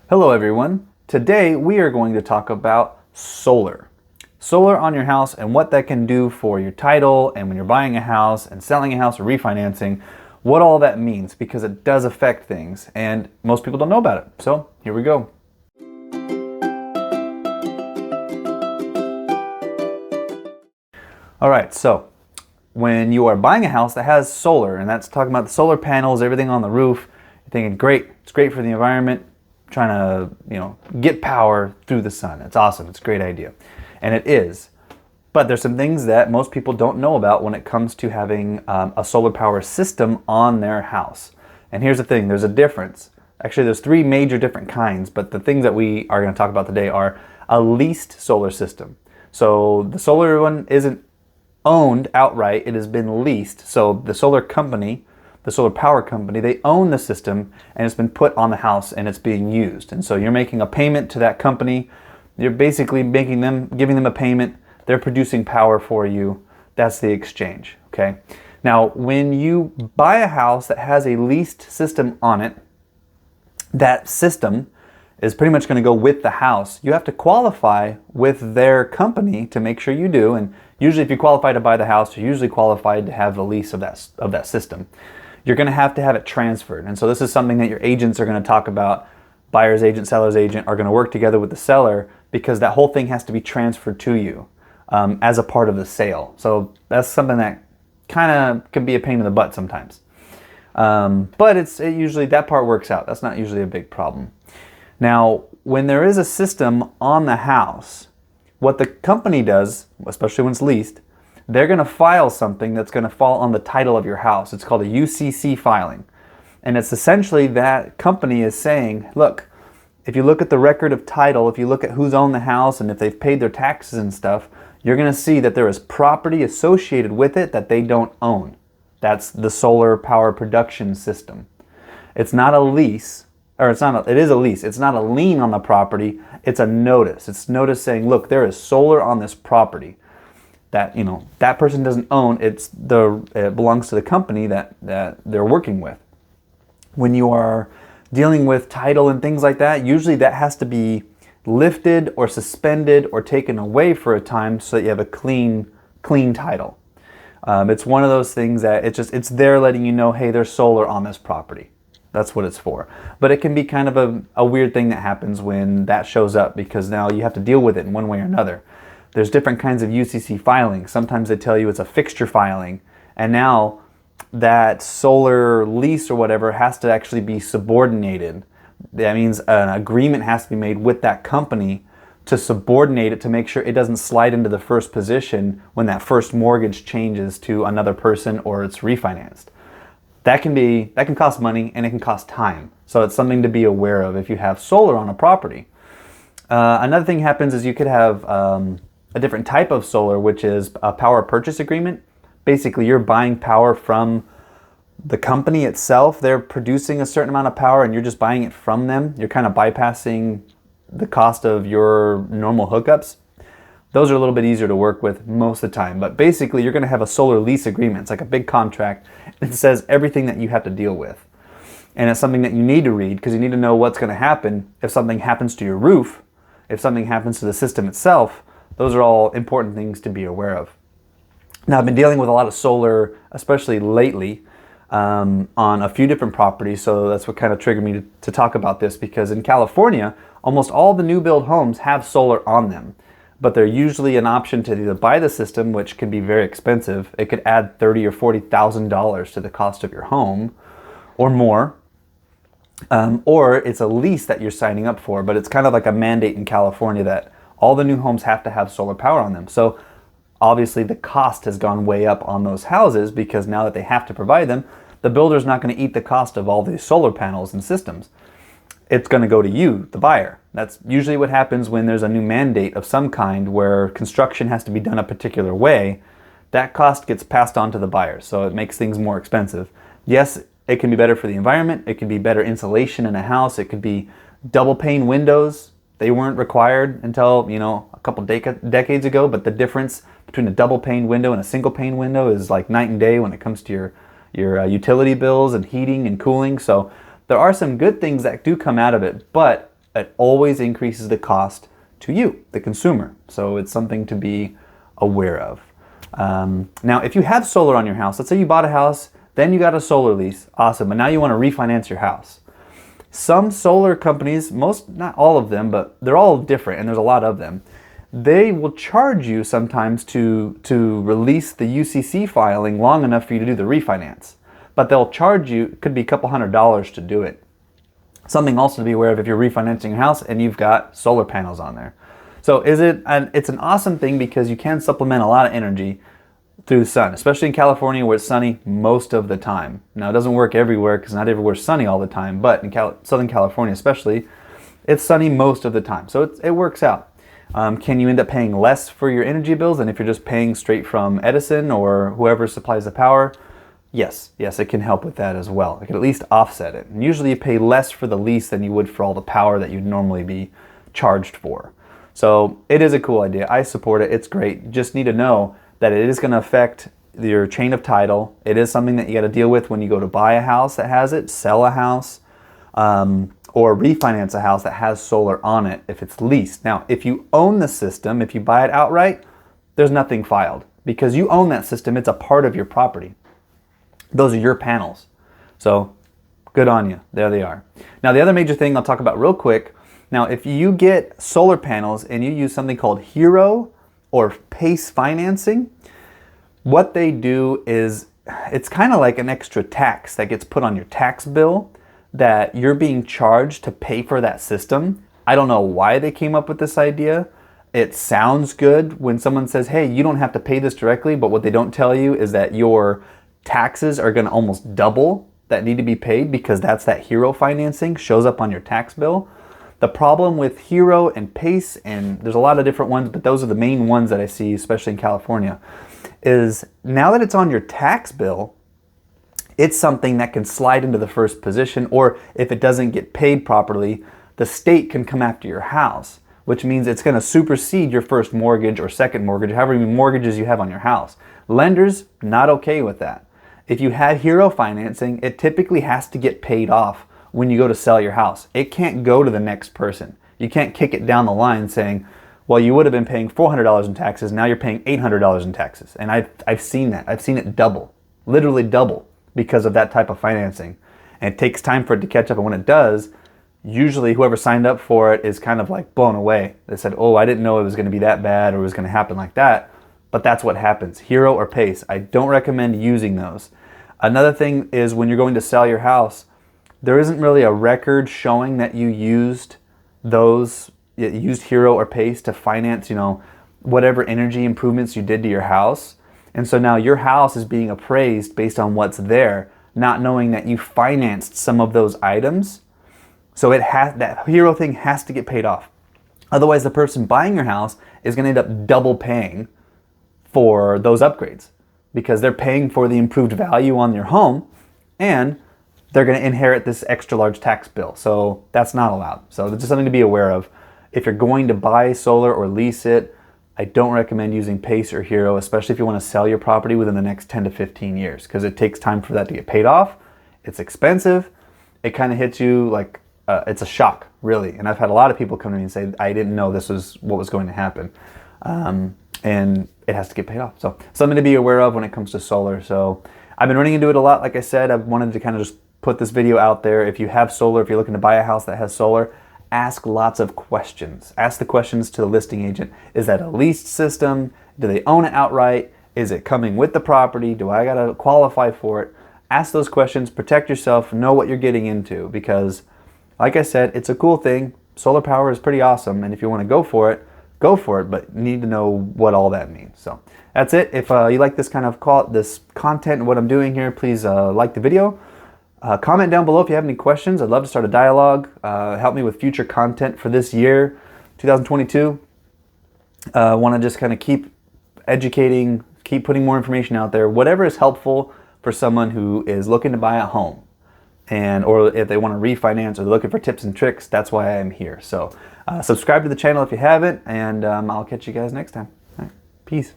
Hello everyone. Today we are going to talk about solar. Solar on your house and what that can do for your title and when you're buying a house and selling a house or refinancing, what all that means because it does affect things and most people don't know about it. So here we go. All right, so when you are buying a house that has solar, and that's talking about the solar panels, everything on the roof, you're thinking, great, it's great for the environment, trying to, get power through the sun. It's awesome. It's a great idea. And it is. But there's some things that most people don't know about when it comes to having a solar power system on their house. And here's the thing. There's a difference. Actually, there's three major different kinds, but the things that we are going to talk about today are a leased solar system. So the solar one isn't owned outright. It has been leased. So the solar company, the solar power company, they own the system and it's been put on the house and it's being used. And so you're making a payment to that company. You're basically giving them a payment. They're producing power for you. That's the exchange, okay? Now, when you buy a house that has a leased system on it, that system is pretty much going to go with the house. You have to qualify with their company to make sure you do. And usually if you qualify to buy the house, you're usually qualified to have the lease of that system. You're going to have it transferred. And so this is something that your agents are going to talk about. Buyer's agent, seller's agent are going to work together with the seller because that whole thing has to be transferred to you as a part of the sale. So that's something that kind of can be a pain in the butt sometimes. But it usually, that part works out. That's not usually a big problem. Now, when there is a system on the house, what the company does, especially when it's leased, they're going to file something that's going to fall on the title of your house. It's called a Ucc filing. And it's essentially that company is saying, look, if you look at the record of title, if you look at who's owned the house and if they've paid their taxes and stuff, you're going to see that there is property associated with it that they don't own. That's the solar power production system. It's not a lease, or it is a lease. It's not a lien on the property. It's a notice. It's notice saying, look, there is solar on this property. That person doesn't own. It belongs to the company that they're working with. When you are dealing with title and things like that, usually that has to be lifted or suspended or taken away for a time so that you have a clean title. It's one of those things that it's there letting you know, hey, there's solar on this property. That's what it's for. But it can be kind of a weird thing that happens when that shows up because now you have to deal with it in one way or another. There's different kinds of UCC filings. Sometimes they tell you it's a fixture filing, and now that solar lease or whatever has to actually be subordinated. That means an agreement has to be made with that company to subordinate it to make sure it doesn't slide into the first position when that first mortgage changes to another person or it's refinanced. That can cost money and it can cost time. So it's something to be aware of if you have solar on a property. Another thing happens is you could have a different type of solar, which is a power purchase agreement. Basically, you're buying power from the company itself. They're producing a certain amount of power and you're just buying it from them. You're kind of bypassing the cost of your normal hookups. Those are a little bit easier to work with most of the time. But basically, you're going to have a solar lease agreement. It's like a big contract. It says everything that you have to deal with. And it's something that you need to read because you need to know what's going to happen if something happens to your roof, if something happens to the system itself. Those are all important things to be aware of. Now, I've been dealing with a lot of solar, especially lately, on a few different properties, so that's what kind of triggered me to talk about this, because in California, almost all the new build homes have solar on them, but they're usually an option to either buy the system, which can be very expensive. It could add $30,000 or $40,000 to the cost of your home, or more, or it's a lease that you're signing up for, but it's kind of like a mandate in California that all the new homes have to have solar power on them. So obviously the cost has gone way up on those houses because now that they have to provide them, the builder's not going to eat the cost of all these solar panels and systems. It's going to go to you, the buyer. That's usually what happens when there's a new mandate of some kind where construction has to be done a particular way. That cost gets passed on to the buyer, so it makes things more expensive. Yes, it can be better for the environment. It can be better insulation in a house. It could be double pane windows. They weren't required until, a couple decades ago, but the difference between a double pane window and a single pane window is like night and day when it comes to your utility bills and heating and cooling. So there are some good things that do come out of it, but it always increases the cost to you, the consumer. So it's something to be aware of. Now, if you have solar on your house, let's say you bought a house, then you got a solar lease, awesome, but now you want to refinance your house. Some solar companies, not all of them, but they're all different, and there's a lot of them. They will charge you sometimes to release the UCC filing long enough for you to do the refinance. But they'll charge you, it could be a couple $100s to do it. Something also to be aware of if you're refinancing your house and you've got solar panels on there. So it's an awesome thing because you can supplement a lot of energy through the sun, especially in California where it's sunny most of the time. Now, it doesn't work everywhere because not everywhere's sunny all the time, but in Southern California especially, it's sunny most of the time. So it works out. Can you end up paying less for your energy bills than if you're just paying straight from Edison or whoever supplies the power? Yes, it can help with that as well. It can at least offset it. And usually you pay less for the lease than you would for all the power that you'd normally be charged for. So it is a cool idea. I support it. It's great. You just need to know that it is going to affect your chain of title. It is something that you got to deal with when you go to buy a house that has it, sell a house, or refinance a house that has solar on it if it's leased. Now, if you own the system, if you buy it outright, there's nothing filed because you own that system. It's a part of your property. Those are your panels. So good on you. There they are. Now, the other major thing I'll talk about real quick. Now, if you get solar panels and you use something called Hero or PACE financing, what they do is it's kind of like an extra tax that gets put on your tax bill that you're being charged to pay for that system. I don't know why they came up with this idea. It sounds good when someone says, hey, you don't have to pay this directly, but what they don't tell you is that your taxes are going to almost double that need to be paid because that's that Hero financing shows up on your tax bill. The problem with Hero and PACE, and there's a lot of different ones, but those are the main ones that I see, especially in California, is now that it's on your tax bill, it's something that can slide into the first position, or if it doesn't get paid properly, the state can come after your house, which means it's going to supersede your first mortgage or second mortgage, however many mortgages you have on your house. Lenders, not okay with that. If you had Hero financing, it typically has to get paid off when you go to sell your house. It can't go to the next person. You can't kick it down the line saying, well, you would have been paying $400 in taxes, now you're paying $800 in taxes. And I've seen that. I've seen it double, literally double, because of that type of financing. And it takes time for it to catch up, and when it does, usually whoever signed up for it is kind of like blown away. They said, oh, I didn't know it was going to be that bad or it was going to happen like that. But that's what happens. Hero or PACE, I don't recommend using those. Another thing is when you're going to sell your house, there isn't really a record showing that you used Hero or PACE to finance, whatever energy improvements you did to your house. And so now your house is being appraised based on what's there, not knowing that you financed some of those items. So that Hero thing has to get paid off. Otherwise, the person buying your house is going to end up double paying for those upgrades because they're paying for the improved value on your home and they're going to inherit this extra large tax bill. So that's not allowed. So that's just something to be aware of. If you're going to buy solar or lease it, I don't recommend using PACE or Hero, especially if you want to sell your property within the next 10 to 15 years because it takes time for that to get paid off. It's expensive. It kind of hits you like it's a shock, really. And I've had a lot of people come to me and say, I didn't know this was what was going to happen. And it has to get paid off. So something to be aware of when it comes to solar. So I've been running into it a lot. Like I said, I've wanted to kind of just put this video out there. If you have solar, if you're looking to buy a house that has solar, ask lots of questions. Ask the questions to the listing agent. Is that a leased system? Do they own it outright? Is it coming with the property? Do I gotta qualify for it? Ask those questions, protect yourself, know what you're getting into because like I said, it's a cool thing. Solar power is pretty awesome. And if you want to go for it, but you need to know what all that means. So that's it. If you like this kind of this content and what I'm doing here, please like the video. Comment down below if you have any questions. I'd love to start a dialogue. Help me with future content for this year, 2022. Want to just kind of keep educating, keep putting more information out there. Whatever is helpful for someone who is looking to buy a home. Or if they want to refinance or they're looking for tips and tricks, that's why I'm here. So subscribe to the channel if you haven't, and I'll catch you guys next time. All right. Peace.